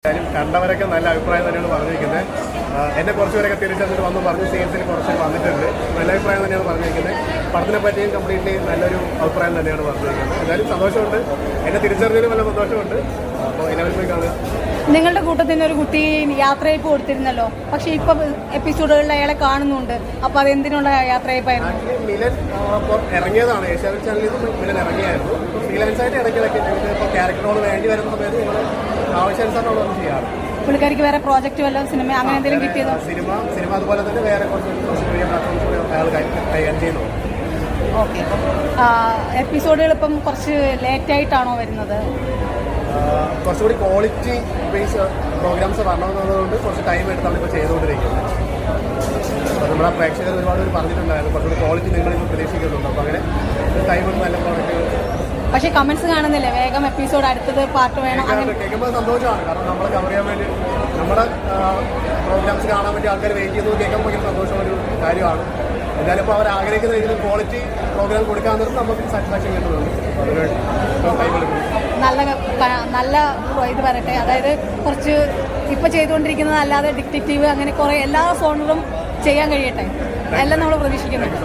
കണ്ടവരൊക്കെ നല്ല അഭിപ്രായം തന്നെയാണ് പറഞ്ഞിരിക്കുന്നത്. എന്നെ കുറച്ചുപേരൊക്കെ തിരിച്ചറിഞ്ഞിട്ട് വന്ന് പറഞ്ഞു, സീൻസിൽ കുറച്ച് വന്നിട്ടുണ്ട്. നല്ല അഭിപ്രായം തന്നെയാണ് പറഞ്ഞിരിക്കുന്നത്. പടത്തിനെ പറ്റിയും കംപ്ലീറ്റ്ലി നല്ലൊരു അഭിപ്രായം തന്നെയാണ് പറഞ്ഞിരിക്കുന്നത്. എന്തായാലും സന്തോഷമുണ്ട്, എന്നെ തിരിച്ചറിഞ്ഞതിലും നല്ല സന്തോഷമുണ്ട്. അപ്പോൾ എല്ലാവരും പോയി കാണുക. നിങ്ങളുടെ കൂട്ടത്തിൽ നിന്ന് ഒരു കുട്ടി യാത്രയയപ്പ് കൊടുത്തിരുന്നല്ലോ, പക്ഷേ ഇപ്പൊ എപ്പിസോഡുകളിൽ അയാളെ കാണുന്നുണ്ട്. അപ്പൊ അതെന്തിനുള്ള യാത്രയയപ്പായിരുന്നു? മിലൻ ഇറങ്ങിയതാണ്, ഏഷ്യാനെറ്റ് ചാനലിൽ നിന്ന് മിലൻ ഇറങ്ങിയായിരുന്നു. ഫ്രീലാൻസ് ആയിട്ട് ഇടയ്ക്കിടയ്ക്ക് ഇപ്പോൾ ക്യാരക്ടറോട് വേണ്ടി വരുന്ന സമയത്ത് ഞങ്ങൾ ആവശ്യാനുസരണം ചെയ്യാറ്. പുള്ളിക്കാരിക്ക് വേറെ പ്രോജക്റ്റ് വല്ല സിനിമ അങ്ങനെ എന്തെങ്കിലും കിട്ടിയതോ? സിനിമ അതുപോലെ തന്നെ വേറെ കുറച്ച് സോഷ്യൽ മീഡിയ പ്ലാറ്റ്ഫോംസ് അയാൾ കൈകാര്യം ചെയ്യുന്നു. ഓക്കെ, എപ്പിസോഡുകൾ ഇപ്പം കുറച്ച് ലേറ്റ് ആയിട്ടാണോ വരുന്നത്? കുറച്ചുകൂടി ക്വാളിറ്റി ബേസ് പ്രോഗ്രാംസ് വരണമെന്നുള്ളതുകൊണ്ട് കുറച്ച് ടൈം എടുത്താണ് ഇപ്പോൾ ചെയ്തുകൊണ്ടിരിക്കുന്നത്. അപ്പോൾ നമ്മുടെ പ്രേക്ഷകർ ഒരുപാട് പേര് പറഞ്ഞിട്ടുണ്ടായിരുന്നു കുറച്ചുകൂടി ക്വാളിറ്റി നിങ്ങളിപ്പോൾ പ്രതീക്ഷിക്കുന്നുണ്ട്. അപ്പോൾ അങ്ങനെ ടൈം എടുത്ത് നല്ല പ്രോഡക്റ്റ്. പക്ഷേ കമന്റ്സ് കാണുന്നില്ലേ, വേഗം എപ്പിസോഡ് അടുത്തത് പാർട്ട് വേണം? കേൾക്കുമ്പോൾ സന്തോഷമാണ്, കാരണം നമ്മൾ കവർ ചെയ്യാൻ വേണ്ടി നമ്മുടെ പ്രോഗ്രാംസ് കാണാൻ വേണ്ടി ആൾക്കാർ വെയിറ്റ് ചെയ്തു കേൾക്കുമ്പോൾ സന്തോഷമുള്ളൊരു കാര്യമാണ്. എന്തായാലും ഇപ്പോൾ അവർ ആഗ്രഹിക്കുന്ന രീതിയിൽ ക്വാളിറ്റി പ്രോഗ്രാം കൊടുക്കാൻ നേരം നമുക്ക് സാറ്റിസ്ഫാക്ഷൻ കിട്ടുന്നുണ്ട്. നല്ല ഇത് വരട്ടെ, അതായത് കുറച്ച് ഇപ്പം ചെയ്തുകൊണ്ടിരിക്കുന്നത് അല്ലാതെ ഡിറ്റക്റ്റീവ് അങ്ങനെ കുറേ എല്ലാ സോണിലും ചെയ്യാൻ കഴിയട്ടെ, എല്ലാം നമ്മൾ പ്രതീക്ഷിക്കുന്നുണ്ട്.